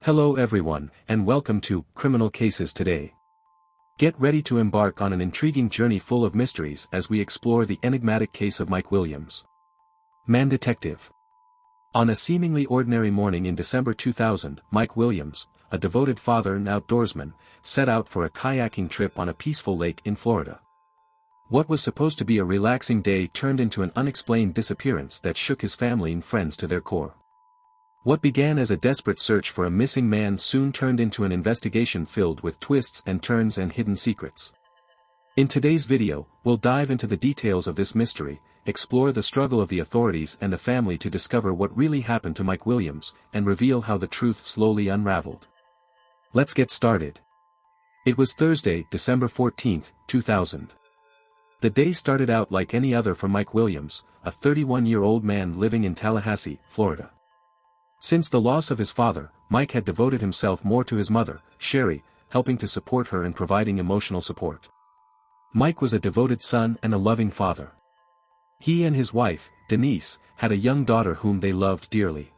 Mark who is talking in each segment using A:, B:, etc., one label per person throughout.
A: Hello everyone, and welcome to Criminal Cases Today. Get ready to embark on an intriguing journey full of mysteries as we explore the enigmatic case of Mike Williams. Man Detective. On a seemingly ordinary morning in December 2000, Mike Williams, a devoted father and outdoorsman, set out for a kayaking trip on a peaceful lake in Florida. What was supposed to be a relaxing day turned into an unexplained disappearance that shook his family and friends to their core. What began as a desperate search for a missing man soon turned into an investigation filled with twists and turns and hidden secrets. In today's video, we'll dive into the details of this mystery, explore the struggle of the authorities and the family to discover what really happened to Mike Williams, and reveal how the truth slowly unraveled. Let's get started. It was Thursday, December 14, 2000. The day started out like any other for Mike Williams, a 31-year-old man living in Tallahassee, Florida. Since the loss of his father, Mike had devoted himself more to his mother, Sherry, helping to support her and providing emotional support. Mike was a devoted son and a loving father. He and his wife, Denise, had a young daughter whom they loved dearly.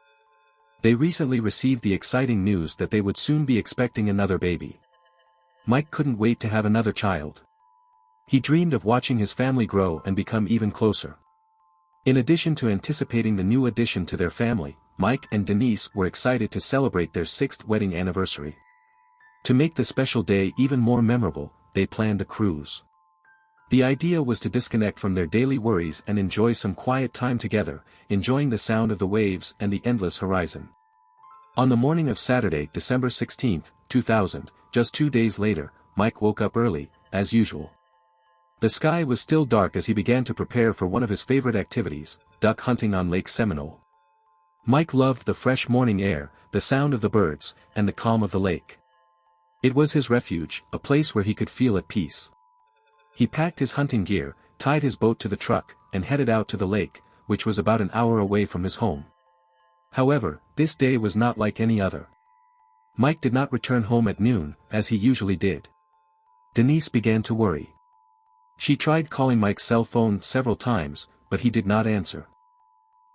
A: They recently received the exciting news that they would soon be expecting another baby. Mike couldn't wait to have another child. He dreamed of watching his family grow and become even closer. In addition to anticipating the new addition to their family, Mike and Denise were excited to celebrate their 6th wedding anniversary. To make the special day even more memorable, they planned a cruise. The idea was to disconnect from their daily worries and enjoy some quiet time together, enjoying the sound of the waves and the endless horizon. On the morning of Saturday, December 16, 2000, just 2 days later, Mike woke up early, as usual. The sky was still dark as he began to prepare for one of his favorite activities, duck hunting on Lake Seminole. Mike loved the fresh morning air, the sound of the birds, and the calm of the lake. It was his refuge, a place where he could feel at peace. He packed his hunting gear, tied his boat to the truck, and headed out to the lake, which was about an hour away from his home. However, this day was not like any other. Mike did not return home at noon, as he usually did. Denise began to worry. She tried calling Mike's cell phone several times, but he did not answer.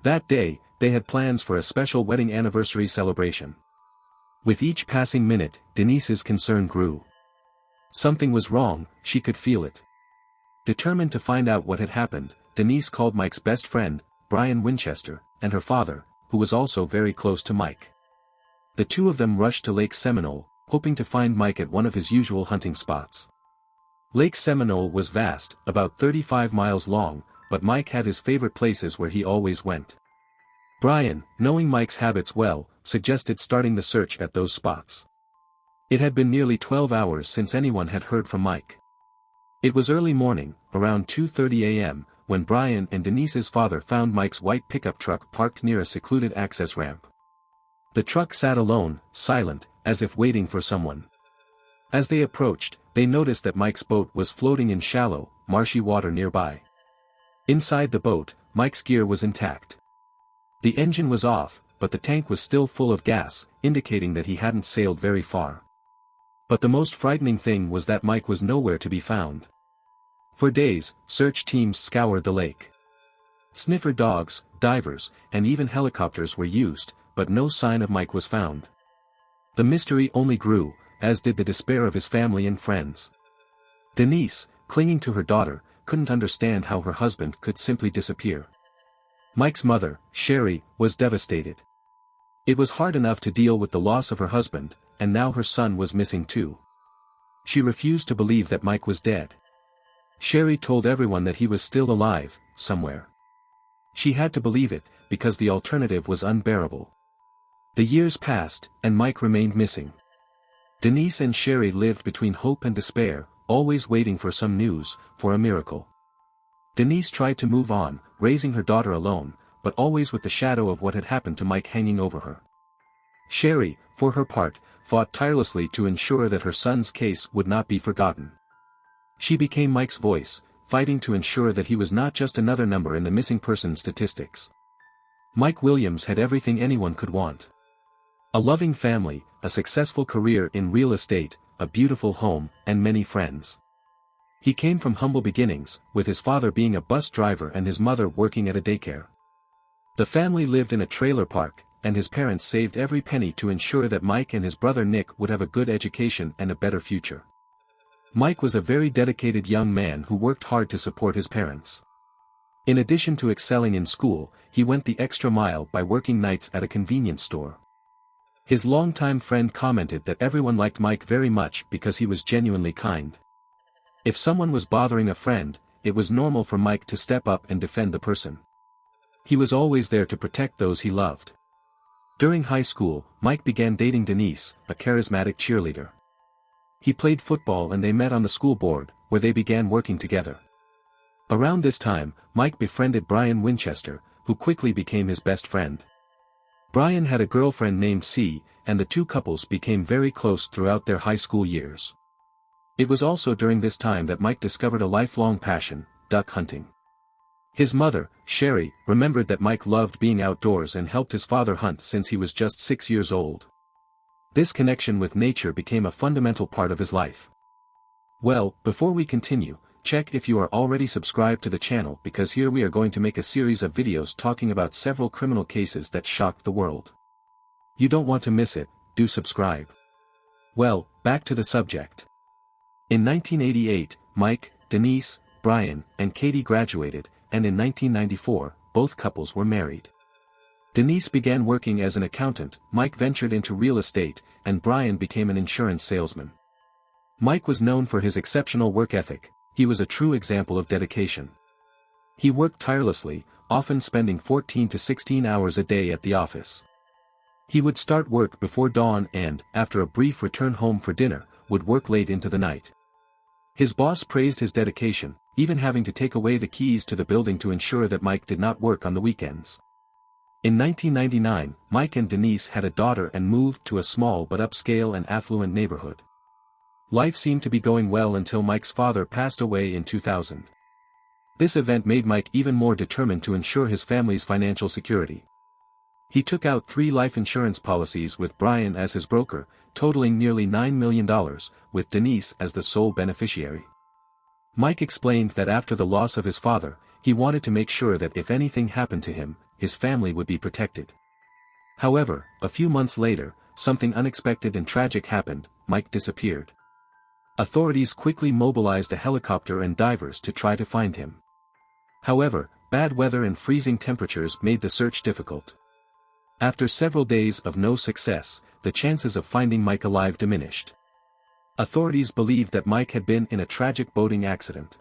A: That day, they had plans for a special wedding anniversary celebration. With each passing minute, Denise's concern grew. Something was wrong, she could feel it. Determined to find out what had happened, Denise called Mike's best friend, Brian Winchester, and her father, who was also very close to Mike. The two of them rushed to Lake Seminole, hoping to find Mike at one of his usual hunting spots. Lake Seminole was vast, about 35 miles long, but Mike had his favorite places where he always went. Brian, knowing Mike's habits well, suggested starting the search at those spots. It had been nearly 12 hours since anyone had heard from Mike. It was early morning, around 2:30 a.m., when Brian and Denise's father found Mike's white pickup truck parked near a secluded access ramp. The truck sat alone, silent, as if waiting for someone. As they approached, they noticed that Mike's boat was floating in shallow, marshy water nearby. Inside the boat, Mike's gear was intact. The engine was off, but the tank was still full of gas, indicating that he hadn't sailed very far. But the most frightening thing was that Mike was nowhere to be found. For days, search teams scoured the lake. Sniffer dogs, divers, and even helicopters were used, but no sign of Mike was found. The mystery only grew, as did the despair of his family and friends. Denise, clinging to her daughter, couldn't understand how her husband could simply disappear. Mike's mother, Sherry, was devastated. It was hard enough to deal with the loss of her husband, and now her son was missing too. She refused to believe that Mike was dead. Sherry told everyone that he was still alive, somewhere. She had to believe it, because the alternative was unbearable. The years passed, and Mike remained missing. Denise and Sherry lived between hope and despair, always waiting for some news, for a miracle. Denise tried to move on, raising her daughter alone, but always with the shadow of what had happened to Mike hanging over her. Sherry, for her part, fought tirelessly to ensure that her son's case would not be forgotten. She became Mike's voice, fighting to ensure that he was not just another number in the missing person statistics. Mike Williams had everything anyone could want. A loving family, a successful career in real estate, a beautiful home, and many friends. He came from humble beginnings, with his father being a bus driver and his mother working at a daycare. The family lived in a trailer park, and his parents saved every penny to ensure that Mike and his brother Nick would have a good education and a better future. Mike was a very dedicated young man who worked hard to support his parents. In addition to excelling in school, he went the extra mile by working nights at a convenience store. His longtime friend commented that everyone liked Mike very much because he was genuinely kind. If someone was bothering a friend, it was normal for Mike to step up and defend the person. He was always there to protect those he loved. During high school, Mike began dating Denise, a charismatic cheerleader. He played football and they met on the school board, where they began working together. Around this time, Mike befriended Brian Winchester, who quickly became his best friend. Brian had a girlfriend named C, and the two couples became very close throughout their high school years. It was also during this time that Mike discovered a lifelong passion, duck hunting. His mother, Sherry, remembered that Mike loved being outdoors and helped his father hunt since he was just 6 years old. This connection with nature became a fundamental part of his life. Well, before we continue, check if you are already subscribed to the channel because here we are going to make a series of videos talking about several criminal cases that shocked the world. You don't want to miss it, do subscribe. Well, back to the subject. In 1988, Mike, Denise, Brian, and Katie graduated, and in 1994, both couples were married. Denise began working as an accountant, Mike ventured into real estate, and Brian became an insurance salesman. Mike was known for his exceptional work ethic. He was a true example of dedication. He worked tirelessly, often spending 14 to 16 hours a day at the office. He would start work before dawn and, after a brief return home for dinner, would work late into the night. His boss praised his dedication, even having to take away the keys to the building to ensure that Mike did not work on the weekends. In 1999, Mike and Denise had a daughter and moved to a small but upscale and affluent neighborhood. Life seemed to be going well until Mike's father passed away in 2000. This event made Mike even more determined to ensure his family's financial security. He took out 3 life insurance policies with Brian as his broker, totaling nearly $9 million, with Denise as the sole beneficiary. Mike explained that after the loss of his father, he wanted to make sure that if anything happened to him, his family would be protected. However, a few months later, something unexpected and tragic happened. Mike disappeared. Authorities quickly mobilized a helicopter and divers to try to find him. However, bad weather and freezing temperatures made the search difficult. After several days of no success, the chances of finding Mike alive diminished. Authorities believed that Mike had been in a tragic boating accident.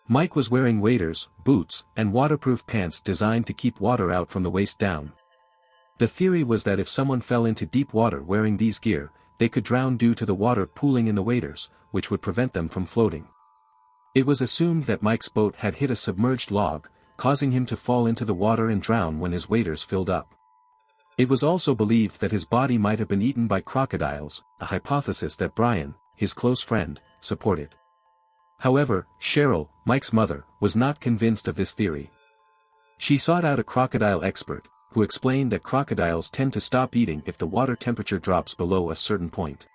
A: Mike was wearing waders, boots, and waterproof pants designed to keep water out from the waist down. The theory was that if someone fell into deep water wearing these gear, they could drown due to the water pooling in the waders, which would prevent them from floating. It was assumed that Mike's boat had hit a submerged log, causing him to fall into the water and drown when his waders filled up. It was also believed that his body might have been eaten by crocodiles, a hypothesis that Brian, his close friend, supported. However, Cheryl, Mike's mother, was not convinced of this theory. She sought out a crocodile expert, who explained that crocodiles tend to stop eating if the water temperature drops below a certain point.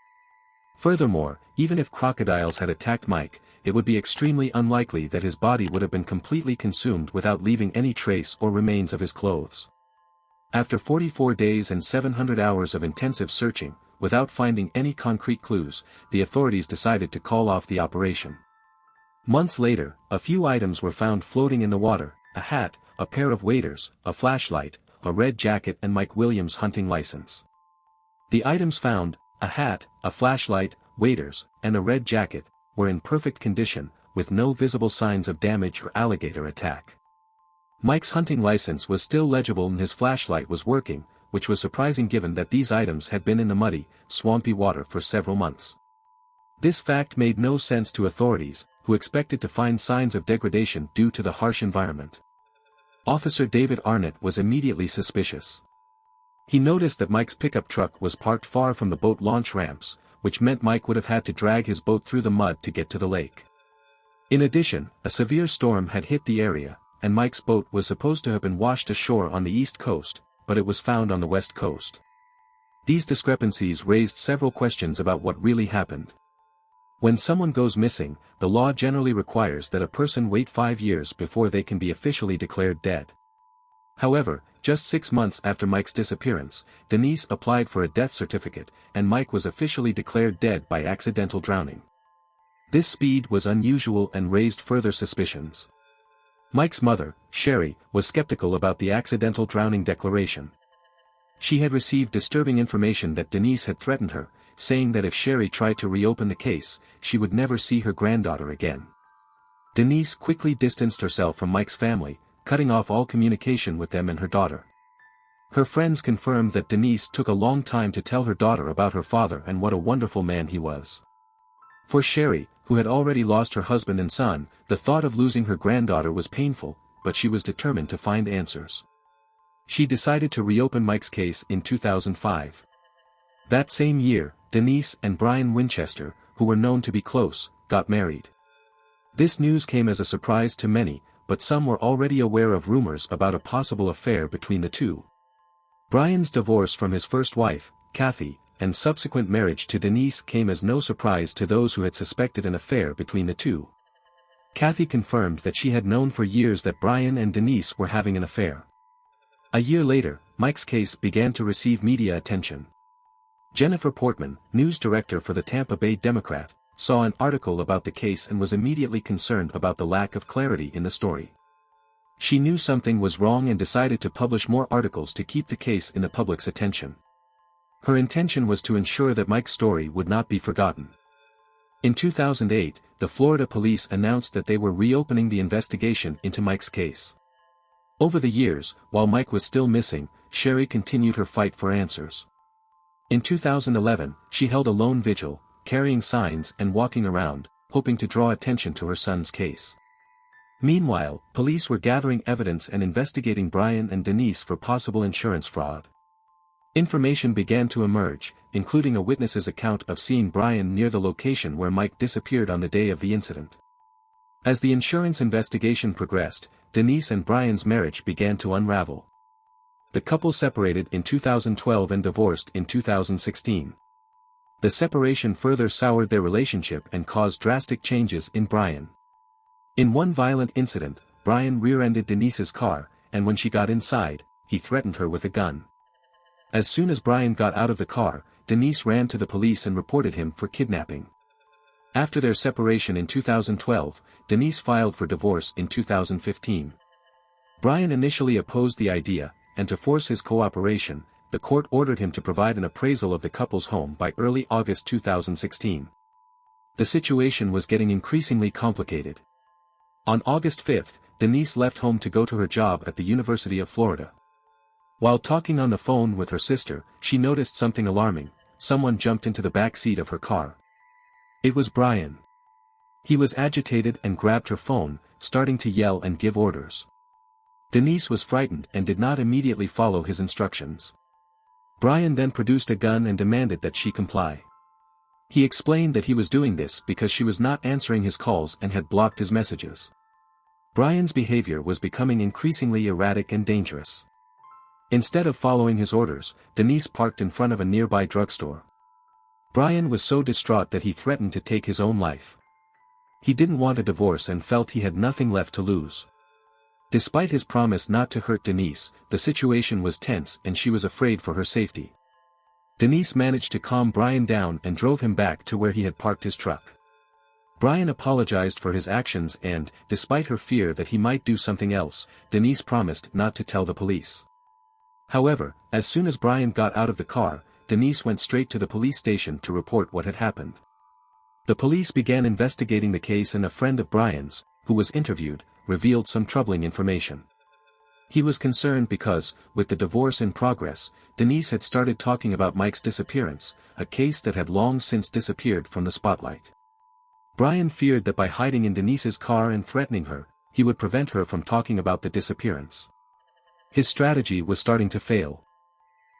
A: Furthermore, even if crocodiles had attacked Mike, it would be extremely unlikely that his body would have been completely consumed without leaving any trace or remains of his clothes. After 44 days and 700 hours of intensive searching, without finding any concrete clues, the authorities decided to call off the operation. Months later, a few items were found floating in the water: a hat, a pair of waders, a flashlight, a red jacket and Mike Williams' hunting license. The items found, a hat, a flashlight, waders, and a red jacket, were in perfect condition, with no visible signs of damage or alligator attack. Mike's hunting license was still legible and his flashlight was working, which was surprising given that these items had been in the muddy, swampy water for several months. This fact made no sense to authorities, who expected to find signs of degradation due to the harsh environment. Officer David Arnott was immediately suspicious. He noticed that Mike's pickup truck was parked far from the boat launch ramps, which meant Mike would have had to drag his boat through the mud to get to the lake. In addition, a severe storm had hit the area, and Mike's boat was supposed to have been washed ashore on the east coast, but it was found on the west coast. These discrepancies raised several questions about what really happened. When someone goes missing, the law generally requires that a person wait 5 years before they can be officially declared dead. However, just 6 months after Mike's disappearance, Denise applied for a death certificate, and Mike was officially declared dead by accidental drowning. This speed was unusual and raised further suspicions. Mike's mother, Sherry, was skeptical about the accidental drowning declaration. She had received disturbing information that Denise had threatened her, saying that if Sherry tried to reopen the case, she would never see her granddaughter again. Denise quickly distanced herself from Mike's family, cutting off all communication with them and her daughter. Her friends confirmed that Denise took a long time to tell her daughter about her father and what a wonderful man he was. For Sherry, who had already lost her husband and son, the thought of losing her granddaughter was painful, but she was determined to find answers. She decided to reopen Mike's case in 2005. That same year, Denise and Brian Winchester, who were known to be close, got married. This news came as a surprise to many, but some were already aware of rumors about a possible affair between the two. Brian's divorce from his first wife, Kathy, and subsequent marriage to Denise came as no surprise to those who had suspected an affair between the two. Kathy confirmed that she had known for years that Brian and Denise were having an affair. A year later, Mike's case began to receive media attention. Jennifer Portman, news director for the Tampa Bay Democrat, saw an article about the case and was immediately concerned about the lack of clarity in the story. She knew something was wrong and decided to publish more articles to keep the case in the public's attention. Her intention was to ensure that Mike's story would not be forgotten. In 2008, the Florida police announced that they were reopening the investigation into Mike's case. Over the years, while Mike was still missing, Sherry continued her fight for answers. In 2011, she held a lone vigil, carrying signs and walking around, hoping to draw attention to her son's case. Meanwhile, police were gathering evidence and investigating Brian and Denise for possible insurance fraud. Information began to emerge, including a witness's account of seeing Brian near the location where Mike disappeared on the day of the incident. As the insurance investigation progressed, Denise and Brian's marriage began to unravel. The couple separated in 2012 and divorced in 2016. The separation further soured their relationship and caused drastic changes in Brian. In one violent incident, Brian rear-ended Denise's car, and when she got inside, he threatened her with a gun. As soon as Brian got out of the car, Denise ran to the police and reported him for kidnapping. After their separation in 2012, Denise filed for divorce in 2015. Brian initially opposed the idea, and to force his cooperation, the court ordered him to provide an appraisal of the couple's home by early August 2016. The situation was getting increasingly complicated. On August 5, Denise left home to go to her job at the University of Florida. While talking on the phone with her sister, she noticed something alarming: someone jumped into the back seat of her car. It was Brian. He was agitated and grabbed her phone, starting to yell and give orders. Denise was frightened and did not immediately follow his instructions. Brian then produced a gun and demanded that she comply. He explained that he was doing this because she was not answering his calls and had blocked his messages. Brian's behavior was becoming increasingly erratic and dangerous. Instead of following his orders, Denise parked in front of a nearby drugstore. Brian was so distraught that he threatened to take his own life. He didn't want a divorce and felt he had nothing left to lose. Despite his promise not to hurt Denise, the situation was tense and she was afraid for her safety. Denise managed to calm Brian down and drove him back to where he had parked his truck. Brian apologized for his actions and, despite her fear that he might do something else, Denise promised not to tell the police. However, as soon as Brian got out of the car, Denise went straight to the police station to report what had happened. The police began investigating the case and a friend of Brian's, who was interviewed, revealed some troubling information. He was concerned because, with the divorce in progress, Denise had started talking about Mike's disappearance, a case that had long since disappeared from the spotlight. Brian feared that by hiding in Denise's car and threatening her, he would prevent her from talking about the disappearance. His strategy was starting to fail.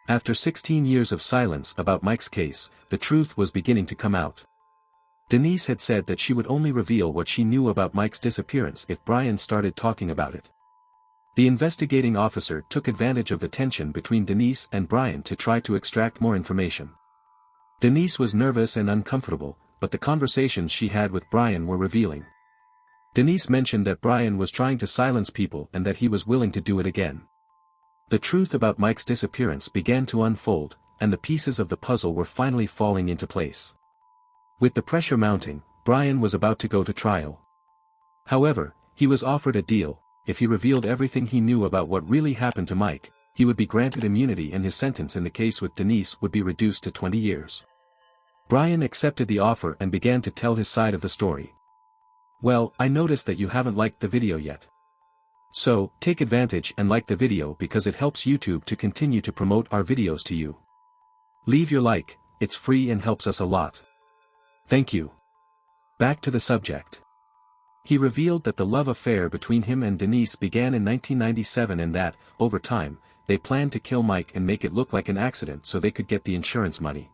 A: After 16 years of silence about Mike's case, the truth was beginning to come out. Denise had said that she would only reveal what she knew about Mike's disappearance if Brian started talking about it. The investigating officer took advantage of the tension between Denise and Brian to try to extract more information. Denise was nervous and uncomfortable, but the conversations she had with Brian were revealing. Denise mentioned that Brian was trying to silence people and that he was willing to do it again. The truth about Mike's disappearance began to unfold, and the pieces of the puzzle were finally falling into place. With the pressure mounting, Brian was about to go to trial. However, he was offered a deal. If he revealed everything he knew about what really happened to Mike, he would be granted immunity and his sentence in the case with Denise would be reduced to 20 years. Brian accepted the offer and began to tell his side of the story. "Well, I noticed that you haven't liked the video yet. So, take advantage and like the video because it helps YouTube to continue to promote our videos to you. Leave your like, it's free and helps us a lot. Thank you." Back to the subject. He revealed that the love affair between him and Denise began in 1997 and that, over time, they planned to kill Mike and make it look like an accident so they could get the insurance money.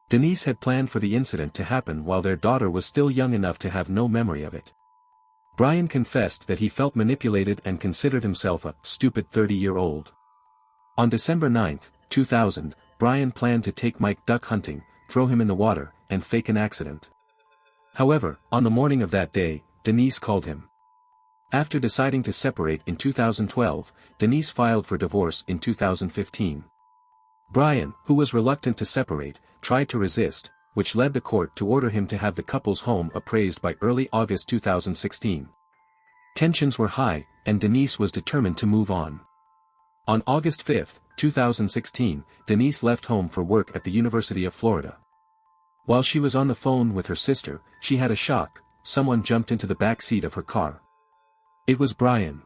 A: Denise had planned for the incident to happen while their daughter was still young enough to have no memory of it. Brian confessed that he felt manipulated and considered himself a stupid 30-year-old. On December 9, 2000, Brian planned to take Mike duck hunting, throw him in the water, and fake an accident. However, on the morning of that day, Denise called him. After deciding to separate in 2012, Denise filed for divorce in 2015. Brian, who was reluctant to separate, tried to resist, which led the court to order him to have the couple's home appraised by early August 2016. Tensions were high, and Denise was determined to move on. On August 5, 2016, Denise left home for work at the University of Florida. While she was on the phone with her sister, she had a shock. Someone jumped into the back seat of her car. It was Brian.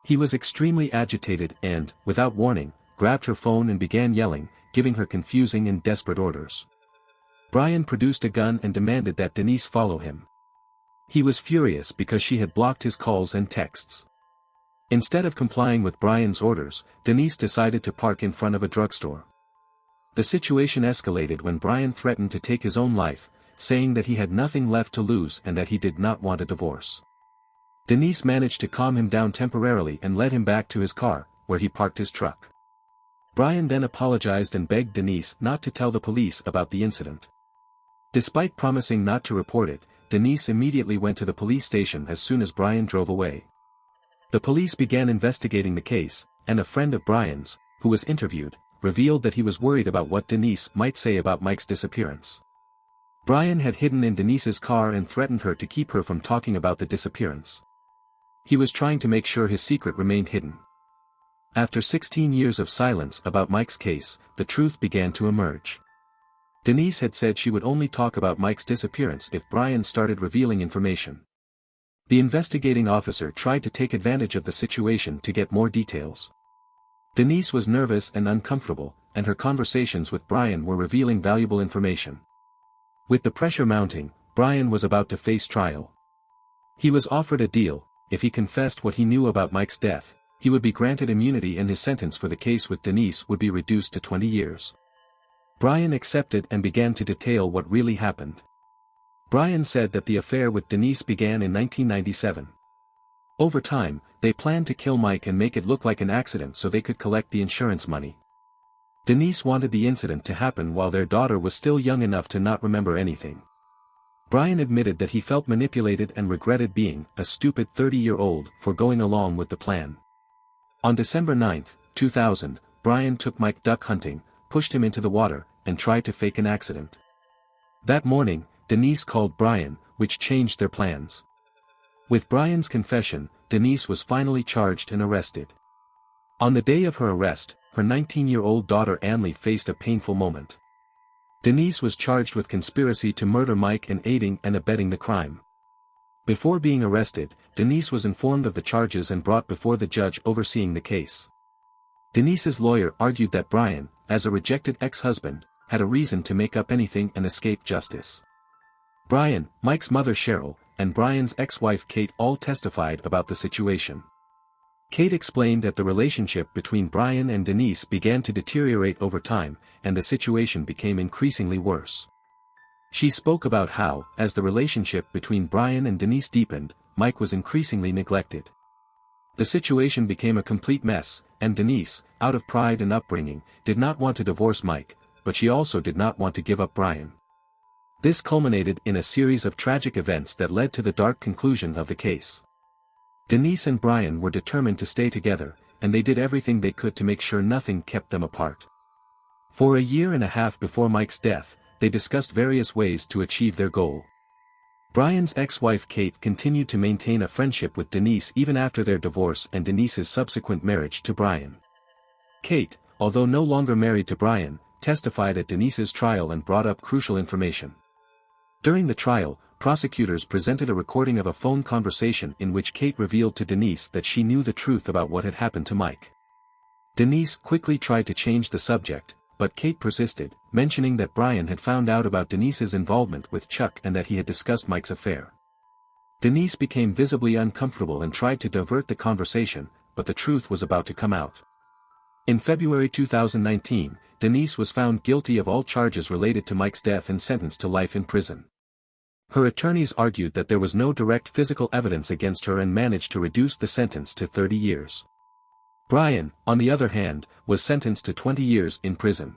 A: He was extremely agitated and, without warning, grabbed her phone and began yelling, giving her confusing and desperate orders. Brian produced a gun and demanded that Denise follow him. He was furious because she had blocked his calls and texts. Instead of complying with Brian's orders, Denise decided to park in front of a drugstore. The situation escalated when Brian threatened to take his own life, saying that he had nothing left to lose and that he did not want a divorce. Denise managed to calm him down temporarily and led him back to his car, where he parked his truck. Brian then apologized and begged Denise not to tell the police about the incident. Despite promising not to report it, Denise immediately went to the police station as soon as Brian drove away. The police began investigating the case, and a friend of Brian's, who was interviewed, revealed that he was worried about what Denise might say about Mike's disappearance. Brian had hidden in Denise's car and threatened her to keep her from talking about the disappearance. He was trying to make sure his secret remained hidden. After 16 years of silence about Mike's case, the truth began to emerge. Denise had said she would only talk about Mike's disappearance if Brian started revealing information. The investigating officer tried to take advantage of the situation to get more details. Denise was nervous and uncomfortable, and her conversations with Brian were revealing valuable information. With the pressure mounting, Brian was about to face trial. He was offered a deal. If he confessed what he knew about Mike's death, he would be granted immunity and his sentence for the case with Denise would be reduced to 20 years. Brian accepted and began to detail what really happened. Brian said that the affair with Denise began in 1997. Over time, they planned to kill Mike and make it look like an accident so they could collect the insurance money. Denise wanted the incident to happen while their daughter was still young enough to not remember anything. Brian admitted that he felt manipulated and regretted being a stupid 30-year-old for going along with the plan. On December 9, 2000, Brian took Mike duck hunting, pushed him into the water, and tried to fake an accident. That morning, Denise called Brian, which changed their plans. With Brian's confession, Denise was finally charged and arrested. On the day of her arrest, her 19-year-old daughter Anley faced a painful moment. Denise was charged with conspiracy to murder Mike and aiding and abetting the crime. Before being arrested, Denise was informed of the charges and brought before the judge overseeing the case. Denise's lawyer argued that Brian, as a rejected ex-husband, had a reason to make up anything and escape justice. Brian, Mike's mother Cheryl, and Brian's ex-wife Kate all testified about the situation. Kate explained that the relationship between Brian and Denise began to deteriorate over time, and the situation became increasingly worse. She spoke about how, as the relationship between Brian and Denise deepened, Mike was increasingly neglected. The situation became a complete mess, and Denise, out of pride and upbringing, did not want to divorce Mike, but she also did not want to give up Brian. This culminated in a series of tragic events that led to the dark conclusion of the case. Denise and Brian were determined to stay together, and they did everything they could to make sure nothing kept them apart. For a year and a half before Mike's death, they discussed various ways to achieve their goal. Brian's ex-wife Kate continued to maintain a friendship with Denise even after their divorce and Denise's subsequent marriage to Brian. Kate, although no longer married to Brian, testified at Denise's trial and brought up crucial information. During the trial, prosecutors presented a recording of a phone conversation in which Kate revealed to Denise that she knew the truth about what had happened to Mike. Denise quickly tried to change the subject, but Kate persisted, mentioning that Brian had found out about Denise's involvement with Chuck and that he had discussed Mike's affair. Denise became visibly uncomfortable and tried to divert the conversation, but the truth was about to come out. In February 2019, Denise was found guilty of all charges related to Mike's death and sentenced to life in prison. Her attorneys argued that there was no direct physical evidence against her and managed to reduce the sentence to 30 years. Brian, on the other hand, was sentenced to 20 years in prison.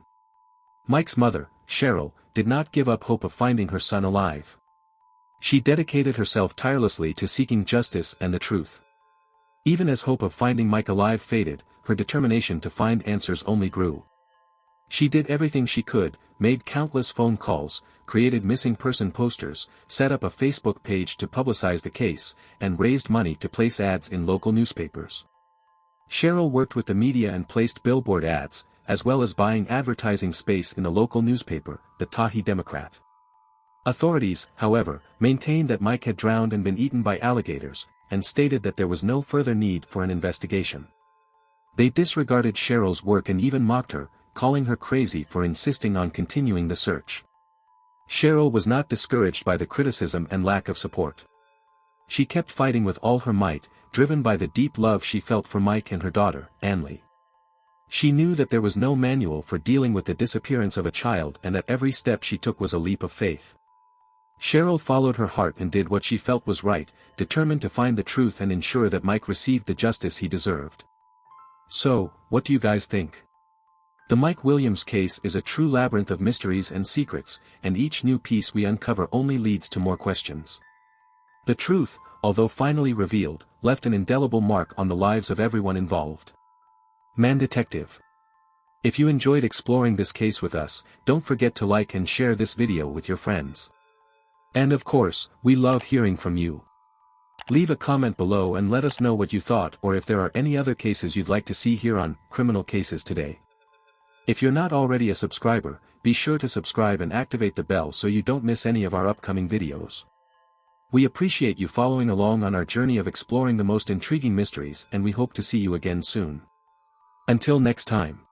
A: Mike's mother, Cheryl, did not give up hope of finding her son alive. She dedicated herself tirelessly to seeking justice and the truth. Even as hope of finding Mike alive faded, her determination to find answers only grew. She did everything she could, made countless phone calls, created missing person posters, set up a Facebook page to publicize the case, and raised money to place ads in local newspapers. Cheryl worked with the media and placed billboard ads, as well as buying advertising space in the local newspaper, the Tahi Democrat. Authorities, however, maintained that Mike had drowned and been eaten by alligators, and stated that there was no further need for an investigation. They disregarded Cheryl's work and even mocked her, calling her crazy for insisting on continuing the search. Cheryl was not discouraged by the criticism and lack of support. She kept fighting with all her might, driven by the deep love she felt for Mike and her daughter, Anley. She knew that there was no manual for dealing with the disappearance of a child and that every step she took was a leap of faith. Cheryl followed her heart and did what she felt was right, determined to find the truth and ensure that Mike received the justice he deserved. So, what do you guys think? The Mike Williams case is a true labyrinth of mysteries and secrets, and each new piece we uncover only leads to more questions. The truth, although finally revealed, left an indelible mark on the lives of everyone involved. Man Detective. If you enjoyed exploring this case with us, don't forget to like and share this video with your friends. And of course, we love hearing from you. Leave a comment below and let us know what you thought or if there are any other cases you'd like to see here on Criminal Cases Today. If you're not already a subscriber, be sure to subscribe and activate the bell so you don't miss any of our upcoming videos. We appreciate you following along on our journey of exploring the most intriguing mysteries, and we hope to see you again soon. Until next time.